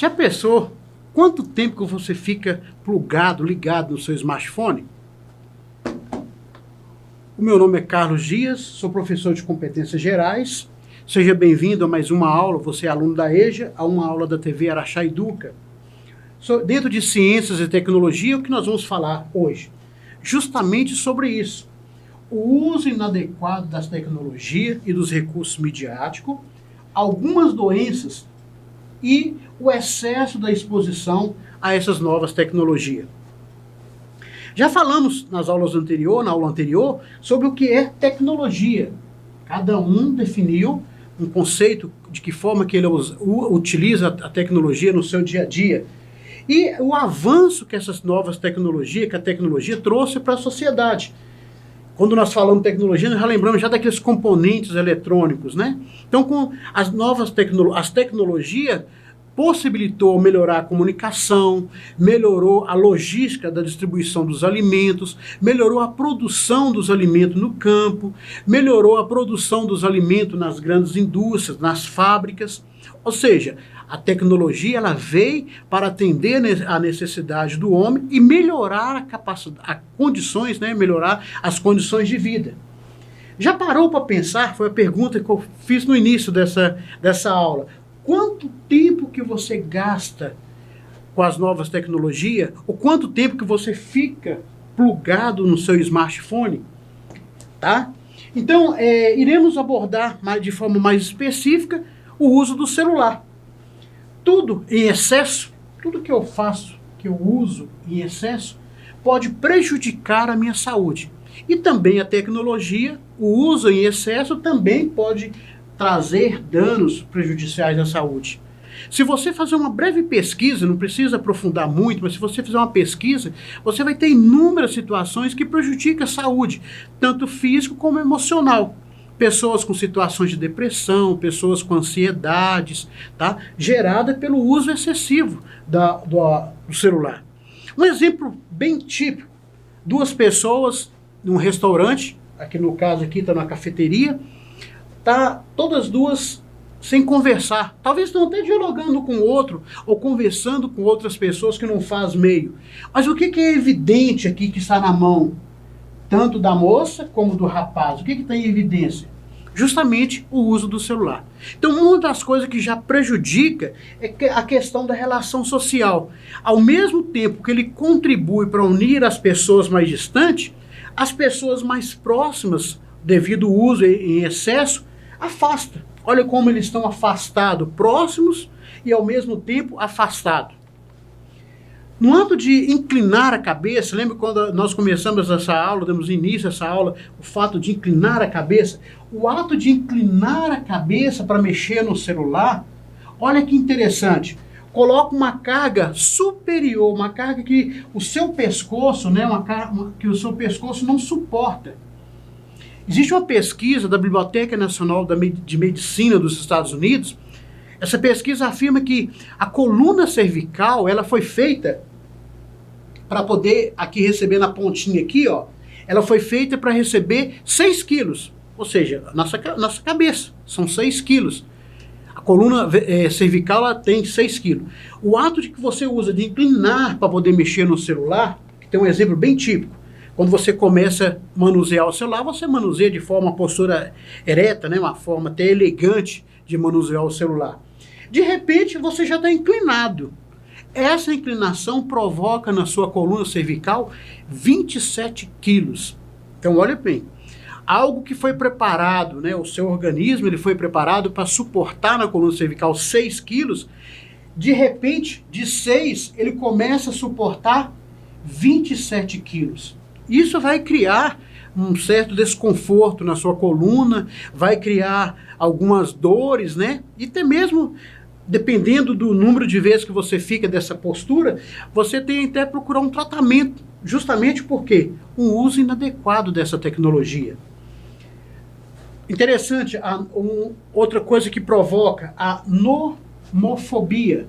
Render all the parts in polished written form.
Já pensou quanto tempo que você fica plugado, ligado no seu smartphone? O meu nome é Carlos Dias, sou professor de competências gerais. Seja bem-vindo a mais uma aula, você é aluno da EJA, a uma aula da TV Araxá Educa. Dentro de ciências e tecnologia, o que nós vamos falar hoje? Justamente sobre isso. O uso inadequado das tecnologias e dos recursos midiáticos, algumas doenças e o excesso da exposição a essas novas tecnologias. Já falamos na aula anterior, sobre o que é tecnologia. Cada um definiu um conceito de que forma que ele utiliza a tecnologia no seu dia a dia. E o avanço que essas novas tecnologias, que a tecnologia trouxe para a sociedade. Quando nós falamos tecnologia, nós já lembramos já daqueles componentes eletrônicos, né? Então, com as novas tecnologias, possibilitou melhorar a comunicação, melhorou a logística da distribuição dos alimentos, melhorou a produção dos alimentos no campo, melhorou a produção dos alimentos nas grandes indústrias, nas fábricas. Ou seja, a tecnologia ela veio para atender a necessidade do homem e melhorar a capacidade, condições, né, melhorar as condições de vida. Já parou para pensar? Foi a pergunta que eu fiz no início dessa aula. Quanto tempo que você gasta com as novas tecnologias? Ou quanto tempo que você fica plugado no seu smartphone? Tá? Então, iremos abordar de forma mais específica o uso do celular. Tudo em excesso, tudo que eu faço, que eu uso em excesso, pode prejudicar a minha saúde. E também a tecnologia, o uso em excesso também pode trazer danos prejudiciais à saúde. Se você fazer uma breve pesquisa, não precisa aprofundar muito, mas se você fizer uma pesquisa, você vai ter inúmeras situações que prejudicam a saúde, tanto físico como emocional. Pessoas com situações de depressão, pessoas com ansiedades, tá? Gerada pelo uso excessivo do celular. Um exemplo bem típico, duas pessoas num restaurante, aqui no caso aqui está na cafeteria, tá todas duas sem conversar. Talvez estão até dialogando com o outro ou conversando com outras pessoas que não faz meio. Mas o que é evidente aqui que está na mão, tanto da moça como do rapaz? O que está em evidência? Justamente o uso do celular. Então, uma das coisas que já prejudica é a questão da relação social. Ao mesmo tempo que ele contribui para unir as pessoas mais distantes, as pessoas mais próximas, devido ao uso em excesso, afasta. Olha como eles estão afastados, próximos e ao mesmo tempo afastados. No ato de inclinar a cabeça, lembra quando nós começamos essa aula, damos início a essa aula, o fato de inclinar a cabeça? O ato de inclinar a cabeça para mexer no celular, olha que interessante, coloca uma carga superior, uma carga que o seu pescoço, né, que o seu pescoço não suporta. Existe uma pesquisa da Biblioteca Nacional de Medicina dos Estados Unidos. Essa pesquisa afirma que a coluna cervical, ela foi feita para poder, aqui receber na pontinha aqui, ó, ela foi feita para receber 6 quilos, ou seja, nossa cabeça, são 6 quilos. A coluna cervical, ela tem 6 quilos. O ato de que você usa de inclinar para poder mexer no celular, que tem um exemplo bem típico, quando você começa a manusear o celular, você manuseia de forma, postura ereta, né? Uma forma até elegante de manusear o celular. De repente, você já está inclinado. Essa inclinação provoca na sua coluna cervical 27 quilos. Então, olha bem, algo que foi preparado, né? O seu organismo ele foi preparado para suportar na coluna cervical 6 quilos. De repente, de 6, ele começa a suportar 27 quilos. Isso vai criar um certo desconforto na sua coluna, vai criar algumas dores, né? E até mesmo, dependendo do número de vezes que você fica dessa postura, você tem até procurar um tratamento, justamente porque um uso inadequado dessa tecnologia. Interessante, outra coisa que provoca a nomofobia.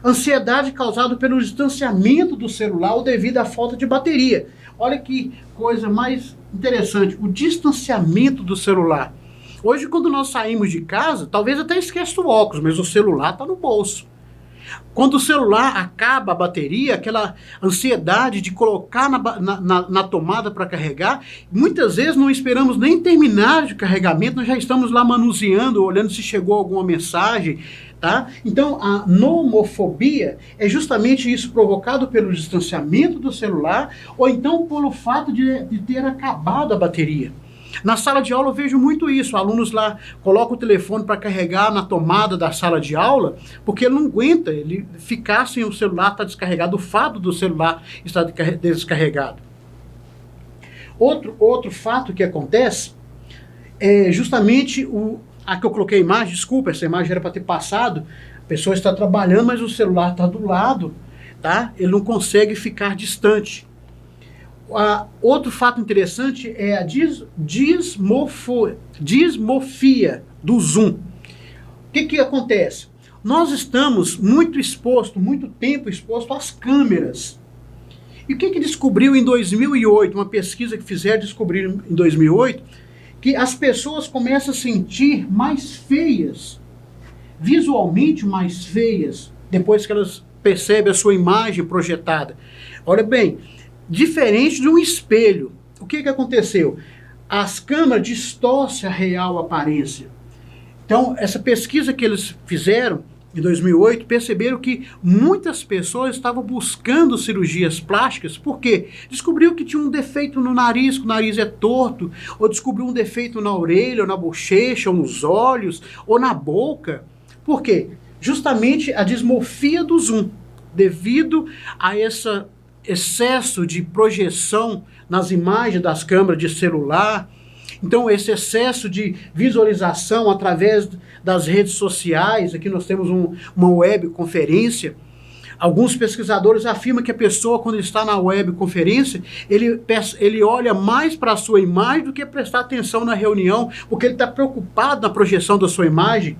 Ansiedade causada pelo distanciamento do celular ou devido à falta de bateria. Olha que coisa mais interessante, o distanciamento do celular. Hoje, quando nós saímos de casa, talvez até esqueça o óculos, mas o celular está no bolso. Quando o celular acaba a bateria, aquela ansiedade de colocar na tomada para carregar, muitas vezes não esperamos nem terminar de carregamento, nós já estamos lá manuseando, olhando se chegou alguma mensagem, tá? Então, a nomofobia é justamente isso, provocado pelo distanciamento do celular, ou então pelo fato de ter acabado a bateria. Na sala de aula eu vejo muito isso, alunos lá colocam o telefone para carregar na tomada da sala de aula, porque ele não aguenta, ele ficar sem o celular, está descarregado, o fato do celular estar descarregado. Outro fato que acontece é justamente a que eu coloquei a imagem, desculpa, essa imagem era para ter passado, a pessoa está trabalhando, mas o celular está do lado, tá? Ele não consegue ficar distante. Outro fato interessante é a dismorfia do Zoom. O que acontece? Nós estamos muito tempo exposto às câmeras. E o que descobriu em 2008? Uma pesquisa que fizeram descobrir em 2008, que as pessoas começam a sentir mais feias, visualmente mais feias, depois que elas percebem a sua imagem projetada. Olha bem, diferente de um espelho. O que aconteceu? As câmeras distorcem a real aparência. Então, essa pesquisa que eles fizeram em 2008, perceberam que muitas pessoas estavam buscando cirurgias plásticas, porque descobriu que tinha um defeito no nariz, que o nariz é torto, ou descobriu um defeito na orelha, ou na bochecha, ou nos olhos, ou na boca. Por quê? Justamente a dismorfia do Zoom, devido a esse excesso de projeção nas imagens das câmeras de celular. Então, esse excesso de visualização através das redes sociais, aqui nós temos uma webconferência. Alguns pesquisadores afirmam que a pessoa, quando está na webconferência, ele olha mais para a sua imagem do que prestar atenção na reunião, porque ele está preocupado na projeção da sua imagem.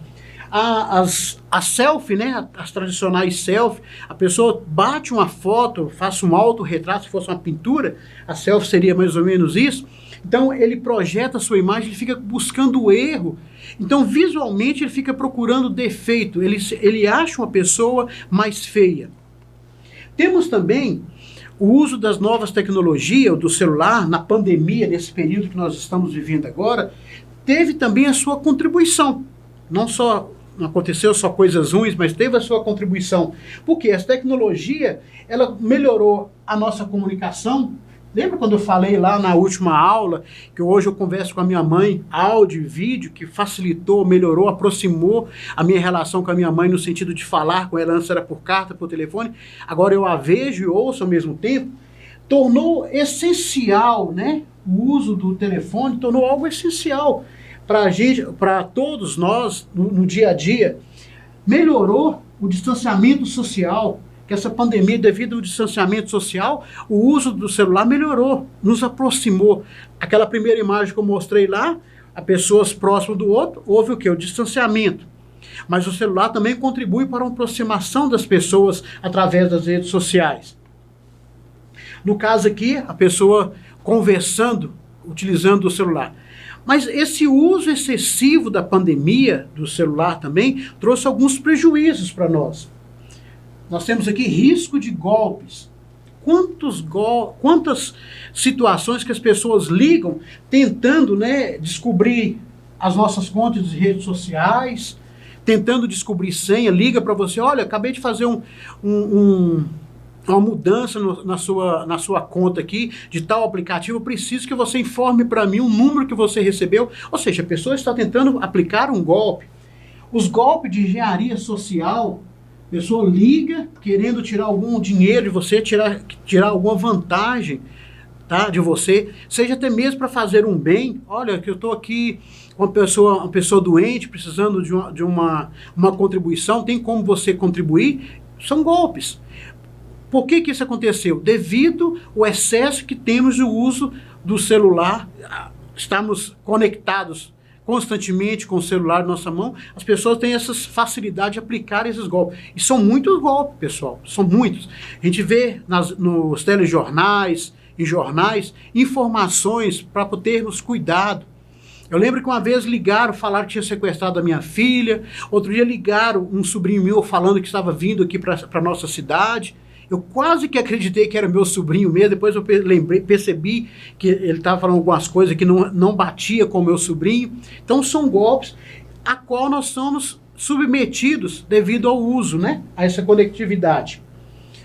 A selfie, né, as tradicionais selfie, a pessoa bate uma foto, faz um autorretrato, se fosse uma pintura, a selfie seria mais ou menos isso. Então ele projeta a sua imagem, ele fica buscando o erro. Então visualmente ele fica procurando defeito, ele acha uma pessoa mais feia. Temos também o uso das novas tecnologias, do celular, na pandemia, nesse período que nós estamos vivendo agora, teve também a sua contribuição. Não aconteceu só coisas ruins, mas teve a sua contribuição. Porque essa tecnologia, ela melhorou a nossa comunicação. Lembra quando eu falei lá na última aula, que hoje eu converso com a minha mãe, áudio e vídeo, que facilitou, melhorou, aproximou a minha relação com a minha mãe no sentido de falar com ela, antes era por carta, por telefone, agora eu a vejo e ouço ao mesmo tempo. Tornou essencial, né? O uso do telefone tornou algo essencial para a gente, para todos nós, no dia a dia. Melhorou o distanciamento social, que essa pandemia, devido ao distanciamento social, o uso do celular melhorou, nos aproximou. Aquela primeira imagem que eu mostrei lá, as pessoas próximas do outro, houve o quê? O distanciamento. Mas o celular também contribui para a aproximação das pessoas através das redes sociais. No caso aqui, a pessoa conversando, utilizando o celular. Mas esse uso excessivo da pandemia, do celular também, trouxe alguns prejuízos para nós. Nós temos aqui risco de golpes. Quantas situações que as pessoas ligam tentando, né, descobrir as nossas contas de redes sociais, tentando descobrir senha, liga para você, olha, acabei de fazer uma mudança na sua conta aqui, de tal aplicativo, eu preciso que você informe para mim o número que você recebeu. Ou seja, a pessoa está tentando aplicar um golpe. Os golpes de engenharia social, a pessoa liga querendo tirar algum dinheiro de você, tirar alguma vantagem, tá, de você, seja até mesmo para fazer um bem. Olha, que eu estou aqui com uma pessoa doente, precisando de uma contribuição, tem como você contribuir? São golpes. Por que isso aconteceu? Devido ao excesso que temos de uso do celular, estamos conectados constantemente com o celular na nossa mão, as pessoas têm essa facilidade de aplicar esses golpes. E são muitos golpes, pessoal, são muitos. A gente vê nos telejornais, em jornais, informações para termos cuidado. Eu lembro que uma vez ligaram, falaram que tinha sequestrado a minha filha, outro dia ligaram um sobrinho meu falando que estava vindo aqui para a nossa cidade. Eu quase que acreditei que era meu sobrinho mesmo, depois eu percebi que ele estava falando algumas coisas que não batia com o meu sobrinho. Então são golpes a qual nós somos submetidos devido ao uso, né, a essa conectividade.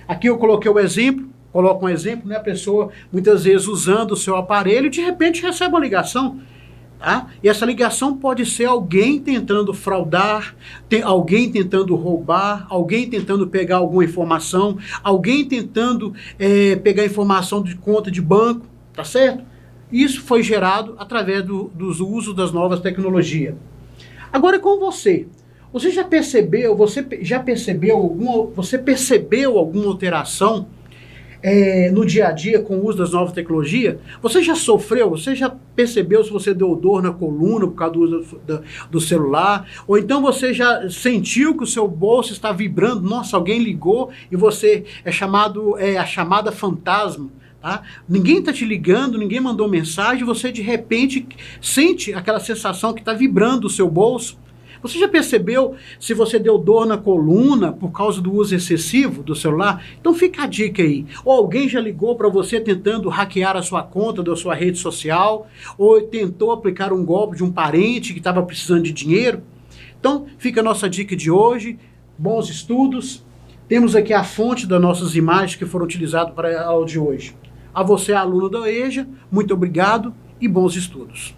Aqui eu coloquei o exemplo, coloco um exemplo, né, a pessoa muitas vezes usando o seu aparelho, de repente recebe uma ligação. Tá? E essa ligação pode ser alguém tentando fraudar, alguém tentando roubar, alguém tentando pegar alguma informação, alguém tentando pegar informação de conta de banco, tá certo? Isso foi gerado através dos usos das novas tecnologias. Agora com você. Você já percebeu alguma alteração no dia a dia com o uso das novas tecnologias? Você já sofreu? Você já percebeu se você deu dor na coluna por causa do uso do celular? Ou então você já sentiu que o seu bolso está vibrando? Nossa, alguém ligou e você a chamada fantasma. Tá? Ninguém está te ligando, ninguém mandou mensagem, você de repente sente aquela sensação que está vibrando o seu bolso. Você já percebeu se você deu dor na coluna por causa do uso excessivo do celular? Então fica a dica aí. Ou alguém já ligou para você tentando hackear a sua conta da sua rede social, ou tentou aplicar um golpe de um parente que estava precisando de dinheiro. Então fica a nossa dica de hoje. Bons estudos. Temos aqui a fonte das nossas imagens que foram utilizadas para a aula de hoje. A você, aluno da EJA, muito obrigado e bons estudos.